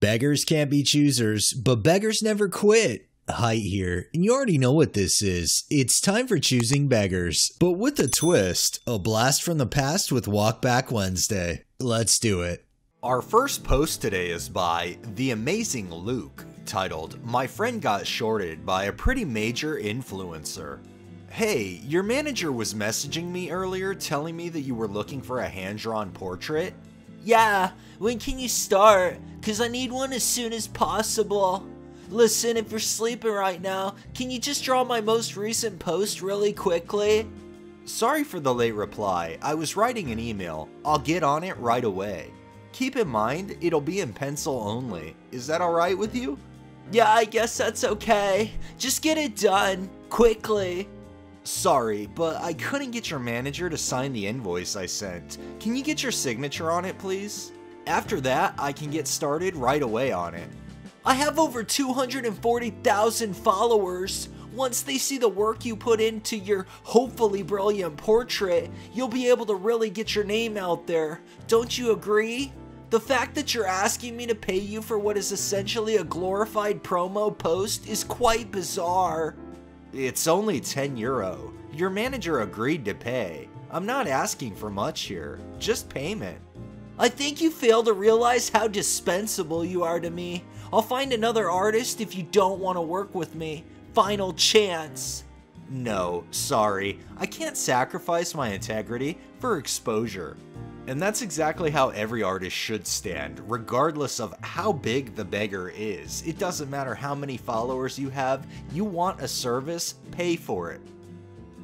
Beggars can't be choosers, but beggars never quit. Height here, and you already know what this is. It's time for Choosing Beggars, but with a twist, a blast from the past with Walkback Wednesday. Let's do it. Our first post today is by The Amazing Luke, titled, "My friend got shorted by a pretty major influencer." Hey, your manager was messaging me earlier telling me that you were looking for a hand-drawn portrait? Yeah, when can you start? Cause I need one as soon as possible. Listen, if you're sleeping right now, can you just draw my most recent post really quickly? Sorry for the late reply. I was writing an email. I'll get on it right away. Keep in mind, it'll be in pencil only. Is that alright with you? Yeah, I guess that's okay. Just get it done, quickly. Sorry, but I couldn't get your manager to sign the invoice I sent. Can you get your signature on it, please? After that, I can get started right away on it. I have over 240,000 followers. Once they see the work you put into your hopefully brilliant portrait, you'll be able to really get your name out there. Don't you agree? The fact that you're asking me to pay you for what is essentially a glorified promo post is quite bizarre. It's only €10. Your manager agreed to pay. I'm not asking for much here, just payment. I think you fail to realize how dispensable you are to me. I'll find another artist if you don't want to work with me. Final chance. No, sorry. I can't sacrifice my integrity for exposure. And that's exactly how every artist should stand, regardless of how big the beggar is. It doesn't matter how many followers you have, you want a service, pay for it.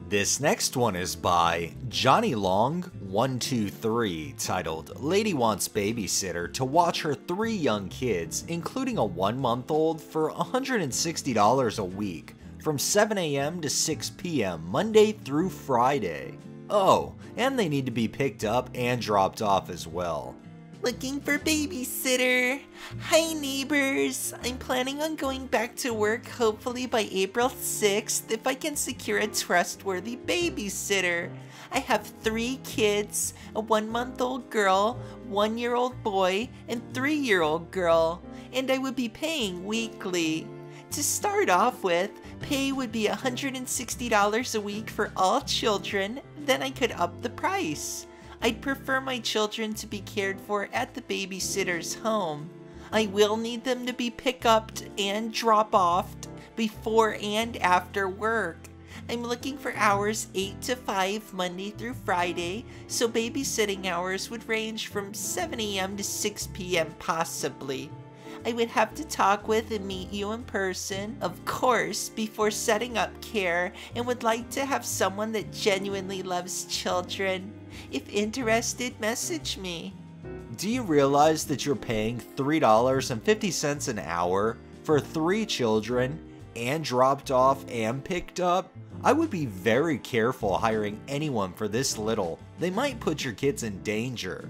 This next one is by Johnny Long 123, titled, "Lady wants babysitter to watch her 3 young kids, including a 1-month-old, for $160 a week, from 7 a.m. to 6 p.m. Monday through Friday. Oh, and they need to be picked up and dropped off as well." Looking for babysitter. Hi neighbors. I'm planning on going back to work hopefully by April 6th if I can secure a trustworthy babysitter. I have 3 kids, a 1-month-old girl, 1-year-old boy, and 3-year-old girl, and I would be paying weekly. To start off with, pay would be $160 a week for all children, then I could up the price. I'd prefer my children to be cared for at the babysitter's home. I will need them to be picked up and drop-offed before and after work. I'm looking for hours 8 to 5 Monday through Friday, so babysitting hours would range from 7 a.m. to 6 p.m. possibly. I would have to talk with and meet you in person, of course, before setting up care, and would like to have someone that genuinely loves children. If interested, message me. Do you realize that you're paying $3.50 an hour for 3 children, and dropped off and picked up? I would be very careful hiring anyone for this little. They might put your kids in danger.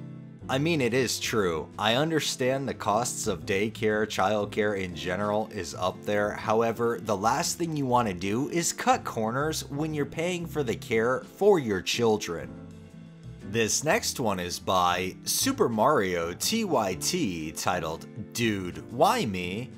I mean, it is true. I understand the costs of daycare, childcare in general is up there. However, the last thing you want to do is cut corners when you're paying for the care for your children. This next one is by Super Mario TYT, titled, "Dude, why me?"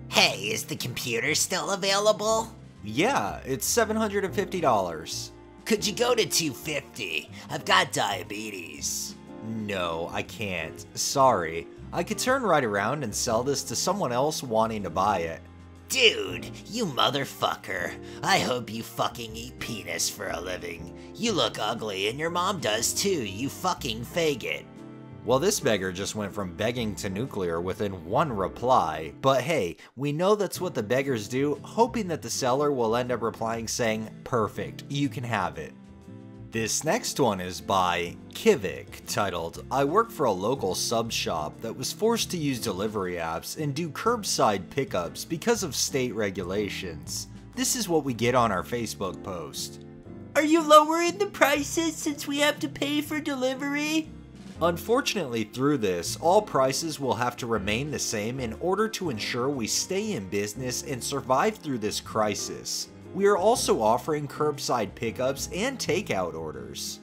Hey, is the computer still available? Yeah, it's $750. Could you go to $250? I've got diabetes. No, I can't. Sorry. I could turn right around and sell this to someone else wanting to buy it. Dude, you motherfucker. I hope you fucking eat penis for a living. You look ugly and your mom does too, you fucking faggot. Well, this beggar just went from begging to nuclear within 1 reply, but hey, we know that's what the beggars do, hoping that the seller will end up replying saying, "Perfect, you can have it." This next one is by Kivik, titled, "I work for a local sub shop that was forced to use delivery apps and do curbside pickups because of state regulations. This is what we get on our Facebook post." Are you lowering the prices since we have to pay for delivery? Unfortunately, through this, all prices will have to remain the same in order to ensure we stay in business and survive through this crisis. We are also offering curbside pickups and takeout orders.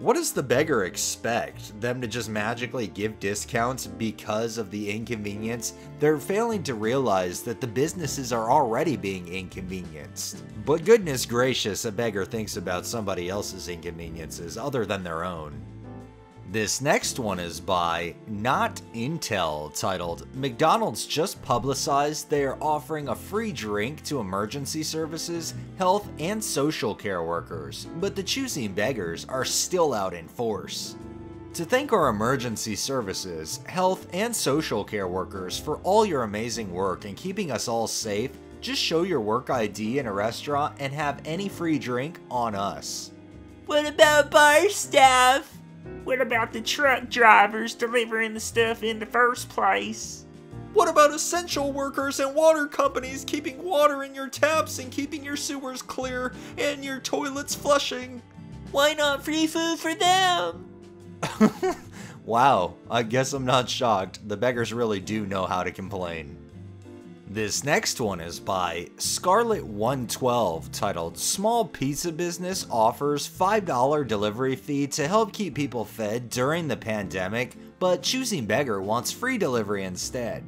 What does the beggar expect? Them to just magically give discounts because of the inconvenience? They're failing to realize that the businesses are already being inconvenienced. But goodness gracious, a beggar thinks about somebody else's inconveniences other than their own. This next one is by Not Intel, titled, McDonald's just publicized they are offering a free drink to emergency services, health, and social care workers, but the choosing beggars are still out in force. To thank our emergency services, health, and social care workers for all your amazing work in keeping us all safe, just show your work ID in a restaurant and have any free drink on us. What about bar staff? What about the truck drivers delivering the stuff in the first place? What about essential workers and water companies keeping water in your taps and keeping your sewers clear and your toilets flushing? Why not free food for them? Wow, I guess I'm not shocked. The beggars really do know how to complain. This next one is by Scarlet112, titled, Small Pizza Business Offers $5 delivery fee to help keep people fed during the pandemic, but Choosing Beggar wants free delivery instead.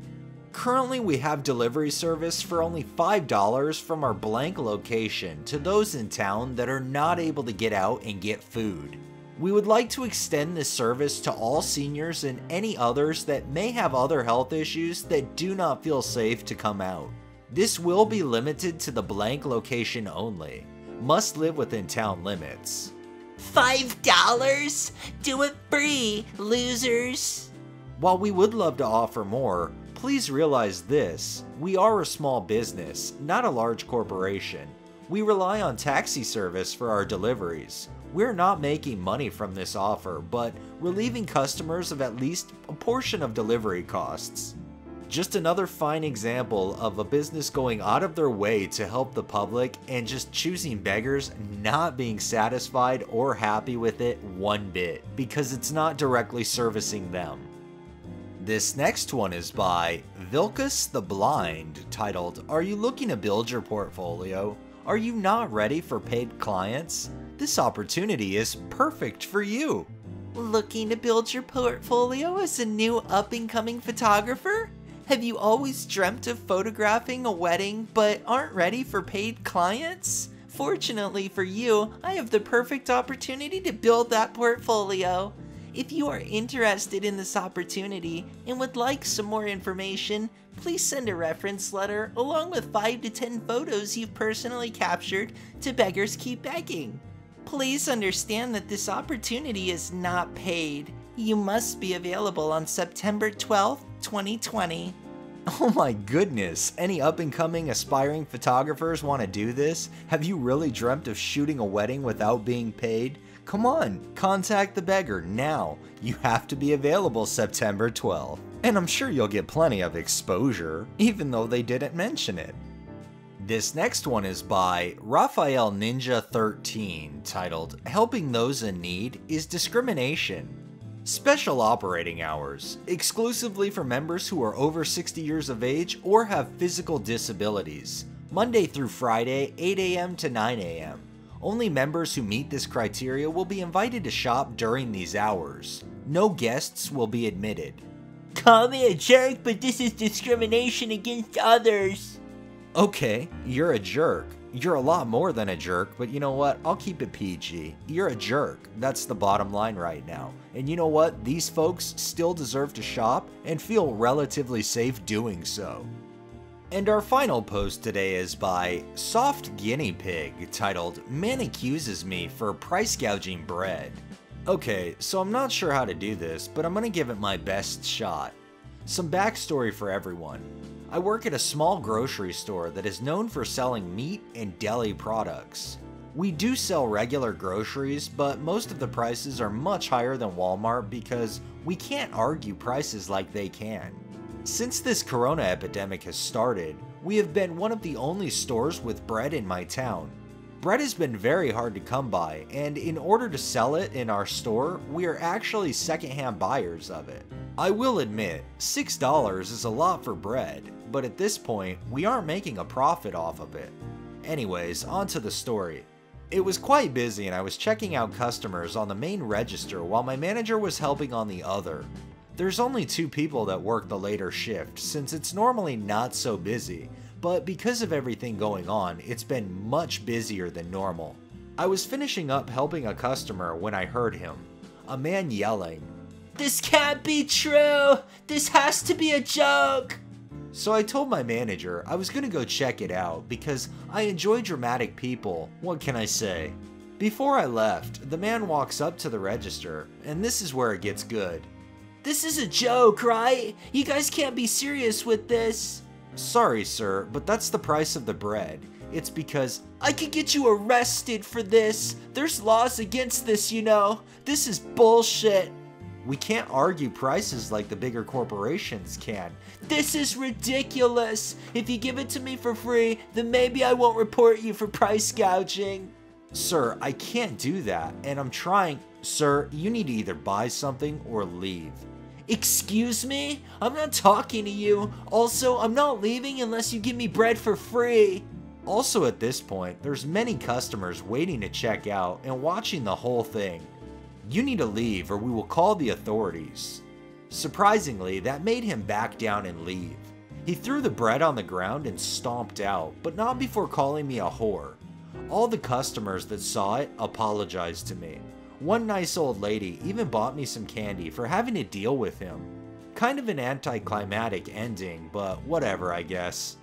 Currently, we have delivery service for only $5 from our blank location to those in town that are not able to get out and get food. We would like to extend this service to all seniors and any others that may have other health issues that do not feel safe to come out. This will be limited to the blank location only. Must live within town limits. $5? Do it free, losers! While we would love to offer more, please realize this: we are a small business, not a large corporation. We rely on taxi service for our deliveries. We're not making money from this offer, but relieving customers of at least a portion of delivery costs. Just another fine example of a business going out of their way to help the public and just choosing beggars not being satisfied or happy with it one bit because it's not directly servicing them. This next one is by Vilcus the Blind, titled, Are you looking to build your portfolio? Are you not ready for paid clients? This opportunity is perfect for you. Looking to build your portfolio as a new up-and-coming photographer? Have you always dreamt of photographing a wedding but aren't ready for paid clients? Fortunately for you, I have the perfect opportunity to build that portfolio. If you are interested in this opportunity and would like some more information, please send a reference letter along with 5 to 10 photos you've personally captured to Beggars Keep Begging. Please understand that this opportunity is not paid. You must be available on September 12th, 2020. Oh my goodness, any up-and-coming aspiring photographers want to do this? Have you really dreamt of shooting a wedding without being paid? Come on, contact the beggar now. You have to be available September 12th. And I'm sure you'll get plenty of exposure, even though they didn't mention it. This next one is by Raphael Ninja 13, titled, Helping Those in Need is Discrimination. Special operating hours, exclusively for members who are over 60 years of age or have physical disabilities. Monday through Friday, 8 a.m. to 9 a.m. Only members who meet this criteria will be invited to shop during these hours. No guests will be admitted. Call me a jerk, but this is discrimination against others. Okay, you're a jerk. You're a lot more than a jerk, but you know what? I'll keep it PG. You're a jerk. That's the bottom line right now. And you know what? These folks still deserve to shop and feel relatively safe doing so. And our final post today is by Soft Guinea Pig, titled, Man Accuses Me for Price Gouging Bread. Okay, so I'm not sure how to do this, but I'm gonna give it my best shot. Some backstory for everyone. I work at a small grocery store that is known for selling meat and deli products. We do sell regular groceries, but most of the prices are much higher than Walmart because we can't argue prices like they can. Since this corona epidemic has started, we have been one of the only stores with bread in my town. Bread has been very hard to come by, and in order to sell it in our store, we are actually secondhand buyers of it. I will admit, $6 is a lot for bread, but at this point, we aren't making a profit off of it. Anyways, on to the story. It was quite busy and I was checking out customers on the main register while my manager was helping on the other. There's only 2 people that work the later shift since it's normally not so busy, but because of everything going on, it's been much busier than normal. I was finishing up helping a customer when I heard him, a man yelling, "This can't be true! This has to be a joke!" So I told my manager I was gonna go check it out because I enjoy dramatic people, what can I say? Before I left, the man walks up to the register, and this is where it gets good. "This is a joke, right? You guys can't be serious with this." "Sorry, sir, but that's the price of the bread. It's because I could get you arrested for this. There's laws against this, you know. This is bullshit." we can't argue prices like the bigger corporations can. "This is ridiculous. If you give it to me for free, then maybe I won't report you for price gouging." "Sir, I can't do that, and I'm trying." "Sir, you need to either buy something or leave." "Excuse me? I'm not talking to you. Also, I'm not leaving unless you give me bread for free." Also at this point, there's many customers waiting to check out and watching the whole thing. "You need to leave or we will call the authorities." Surprisingly, that made him back down and leave. He threw the bread on the ground and stomped out, but not before calling me a whore. All the customers that saw it apologized to me. One nice old lady even bought me some candy for having to deal with him. Kind of an anticlimactic ending, but whatever, I guess.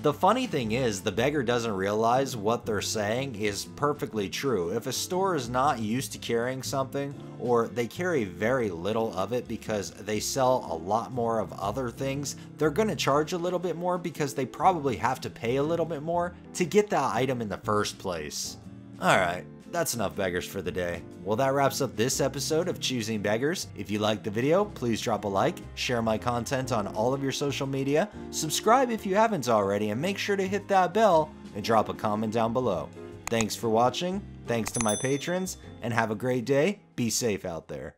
The funny thing is, the beggar doesn't realize what they're saying is perfectly true. If a store is not used to carrying something, or they carry very little of it because they sell a lot more of other things, they're going to charge a little bit more because they probably have to pay a little bit more to get that item in the first place. Alright, that's enough beggars for the day. Well, that wraps up this episode of Choosing Beggars. If you liked the video, please drop a like, share my content on all of your social media, subscribe if you haven't already, and make sure to hit that bell and drop a comment down below. Thanks for watching, thanks to my patrons, and have a great day. Be safe out there.